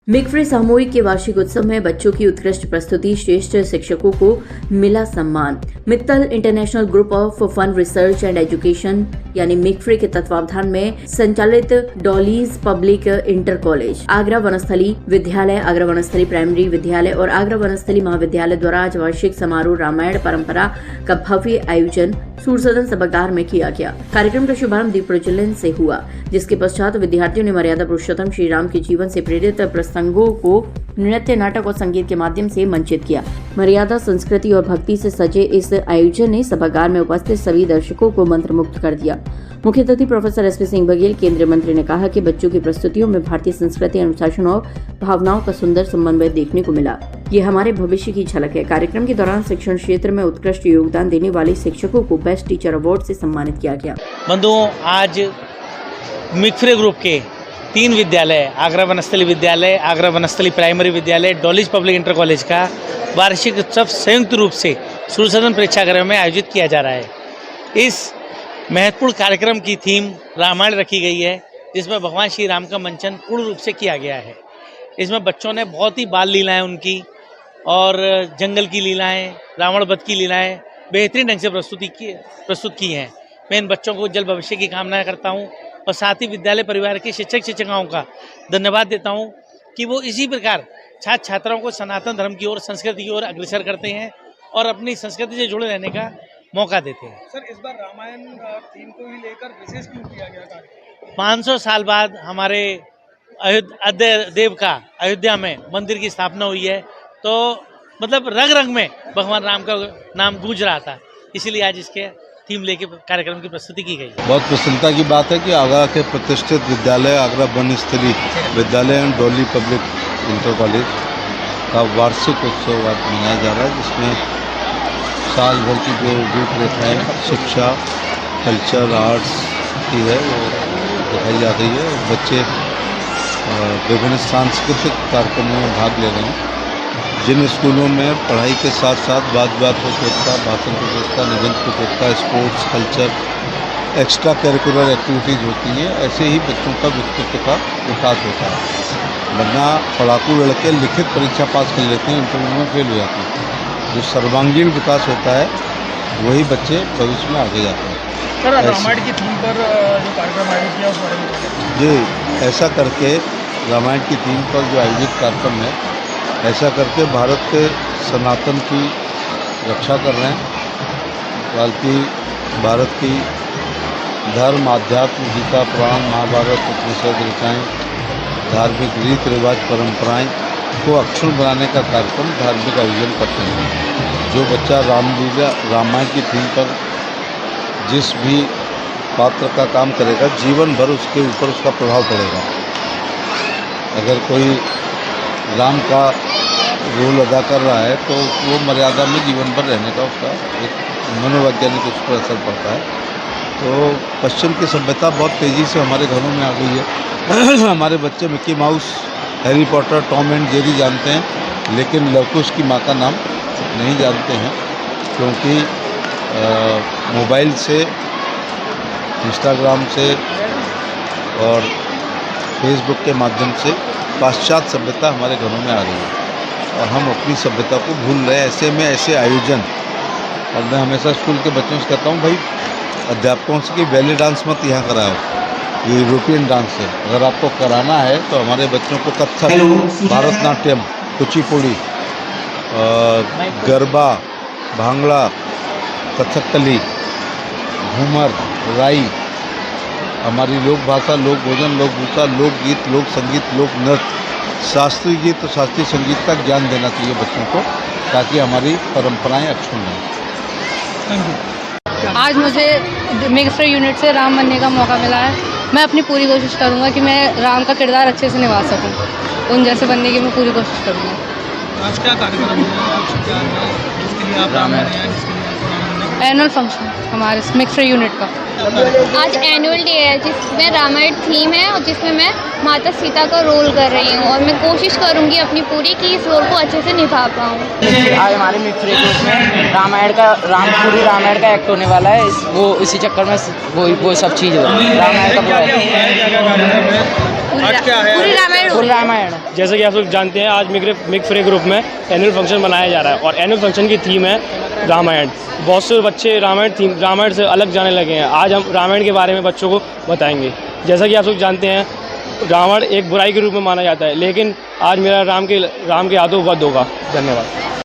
मिक्फ्रे सामूहिक के वार्षिक उत्सव में बच्चों की उत्कृष्ट प्रस्तुति, श्रेष्ठ शिक्षकों को मिला सम्मान। Mittal international group of fun research and education यानी मिक्फ्रे के तत्वावधान में संचालित Dolly's public inter college, Agra Vanasthali Vidyalaya, Agra Banasthali primary विद्यालय और आगरा वनस्थली महाविद्यालय द्वारा आज वार्षिक समारोह रामायण परंपरा का भव्य आयोजन सूरसदन सभागार में किया गया। कार्यक्रम का शुभारंभ दीप प्रज्वलन से हुआ, जिसके पश्चात विद्यार्थियों ने मर्यादा पुरुषोत्तम श्री राम के जीवन से प्रेरित प्रसंगों को नृत्य, नाटक और संगीत के माध्यम से मंचित किया। मर्यादा, संस्कृति और भक्ति से सजे इस आयोजन ने सभागार में उपस्थित सभी दर्शकों को मंत्रमुग्ध कर दिया। मुख्य अतिथि प्रोफेसर एसपी सिंह बघेल, केंद्रीय मंत्री, ने कहा कि बच्चों की प्रस्तुतियों में भारतीय संस्कृति, अनुशासन और भावनाओं का सुंदर समन्वय देखने को मिला। ये हमारे भविष्य की झलक है। कार्यक्रम के दौरान शिक्षण क्षेत्र में उत्कृष्ट योगदान देने वाले शिक्षकों को बेस्ट टीचर अवार्ड से सम्मानित किया गया। बंधुओं, आज मिक्फ्रे ग्रुप के 3 विद्यालय, आगरा वनस्थली विद्यालय, आगरा वनस्थली प्राइमरी विद्यालय, डॉलीज पब्लिक इंटर कॉलेज का वार्षिक उत्सव संयुक्त रूप से सूरसदन प्रेक्षागृह में आयोजित किया जा रहा है। इस महत्वपूर्ण कार्यक्रम की थीम रामायण रखी गई है, जिसमें भगवान श्री राम का मंचन पूर्ण रूप से किया गया है। इसमें बच्चों ने बहुत ही बाल लीलाएं उनकी और जंगल की लीलाएं, रावण वध की लीलाएं बेहतरीन ढंग से प्रस्तुत की हैं। मैं इन बच्चों को उज्जवल भविष्य की कामना करता हूं और साथ ही विद्यालय परिवार के शिक्षक शिक्षिकाओं का धन्यवाद देता हूं कि वो इसी प्रकार छात्र छात्राओं को सनातन धर्म की ओर, संस्कृति की ओर अग्रसर करते हैं और अपनी संस्कृति से जुड़े रहने का मौका देते हैं। सर, इस बार रामायण थीम को ही लेकर विशेष क्यों किया गया कार्यक्रम? 500 साल बाद हमारे देव का अयोध्या में मंदिर की स्थापना हुई है, तो मतलब रंग रंग में भगवान राम का नाम गूंज रहा था, इसीलिए आज इसके थीम लेके कार्यक्रम की प्रस्तुति की गई। बहुत प्रसन्नता की बात है कि आगरा के प्रतिष्ठित विद्यालय आगरा वनस्थली विद्यालय and Dolly public inter college का वार्षिक उत्सव आज मनाया जा रहा है, जिसमें साल भर की जो रूपरेखाएँ शिक्षा, कल्चर, आर्ट्स की है वो दिखाई जा रही है। बच्चे विभिन्न सांस्कृतिक कार्यक्रमों में भाग ले रहे हैं। जिन स्कूलों में पढ़ाई के साथ साथ वाद प्रतियोगिता, भाषण प्रतियोगिता, निबंध प्रतियोगिता, sports, culture, extra curricular activities होती हैं, ऐसे ही बच्चों का व्यक्तित्व का विकास होता है। वरना पढ़ाकू लड़के लिखित परीक्षा पास कर लेते हैं, इंटरव्यू में फेल हो जाते हैं। जो सर्वांगीण विकास होता है वही बच्चे भविष्य में आगे जाते हैं। सर, रामायण की थीम पर जो कार्यक्रम आयोजित किया उस बारे में जी, ऐसा करके रामायण की थीम पर जो आयोजित कार्यक्रम है, ऐसा करके भारत के सनातन की रक्षा कर रहे हैं। बल्कि भारत की धर्म, आध्यात्म, गीता, पुराण, महाभारत, उपनिषद, ऋचाएँ, धार्मिक रीति रिवाज, परंपराएं को अक्षुण्ण बनाने का कार्यक्रम धार्मिक आयोजन करते हैं। जो बच्चा रामलीला, रामायण की थीम पर जिस भी पात्र का काम करेगा, जीवन भर उसके ऊपर उसका प्रभाव पड़ेगा। अगर कोई राम का रोल अदा कर रहा है तो वो मर्यादा में जीवन भर रहने का उसका एक मनोवैज्ञानिक उस पर असर पड़ता है। तो पश्चिम की सभ्यता बहुत तेज़ी से हमारे घरों में आ गई है। हमारे बच्चे Mickey mouse, Harry Potter, Tom and Jerry जानते हैं, लेकिन लवकुश की माँ का नाम नहीं जानते हैं, क्योंकि मोबाइल से, इंस्टाग्राम से और फेसबुक के माध्यम से पाश्चात्य सभ्यता हमारे घरों में आ रही है और हम अपनी सभ्यता को भूल रहे हैं। ऐसे में ऐसे आयोजन, और मैं हमेशा स्कूल के बच्चों से कहता हूँ, भाई अध्यापकों से कि बैले डांस मत यहाँ कराओ, ये यूरोपियन डांस है। अगर आपको कराना है तो हमारे बच्चों को कथक, भारतनाट्यम, कुचिपुड़ी, गरबा, भांगड़ा, कथकली, घूमर, राई, हमारी लोक भाषा, लोक भोजन, लोक भूषा, लोकगीत, लोक संगीत, लोक नृत्य, शास्त्रीय गीत और शास्त्रीय संगीत का ज्ञान देना चाहिए बच्चों को, ताकि हमारी परंपराएं अक्षुण्ण रहें। आज मुझे मिक्फ्रे यूनिट से राम बनने का मौका मिला है। मैं अपनी पूरी कोशिश करूंगा कि मैं राम का किरदार अच्छे से निभा सकूं। उन जैसे बनने की मैं पूरी कोशिश करूंगा। आज क्या कार्यक्रम है, जिसके लिए आप रामायण हैं, जिसके लिए एनुअल फंक्शन हमारे मिक्फ्रे यूनिट का आज एनुअल डे है, जिसमें रामायण थीम है और जिसमें मैं माता सीता का रोल कर रही हूँ और मैं कोशिश करूँगी अपनी पूरी कि इस रोल को अच्छे से निभा पाऊँ। आज हमारे मिक्फ्रे ग्रुप में पूरी रामायण का एक्ट होने वाला है। वो इसी चक्कर में वो सब चीज़ रामायण का आज क्या है? पूरी रामायण पूरी रामायण। जैसे कि आप लोग जानते हैं, आज मिक्फ्रे ग्रुप में एनुअल फंक्शन मनाया जा रहा है और एनुअल फंक्शन की थीम है रामायण। बहुत से बच्चे रामायण से अलग जाने लगे हैं। आज हम रामायण के बारे में बच्चों को बताएंगे। जैसा कि आप लोग जानते हैं, रावण एक बुराई के रूप में माना जाता है, लेकिन आज मेरा राम के हाथों वध होगा। धन्यवाद।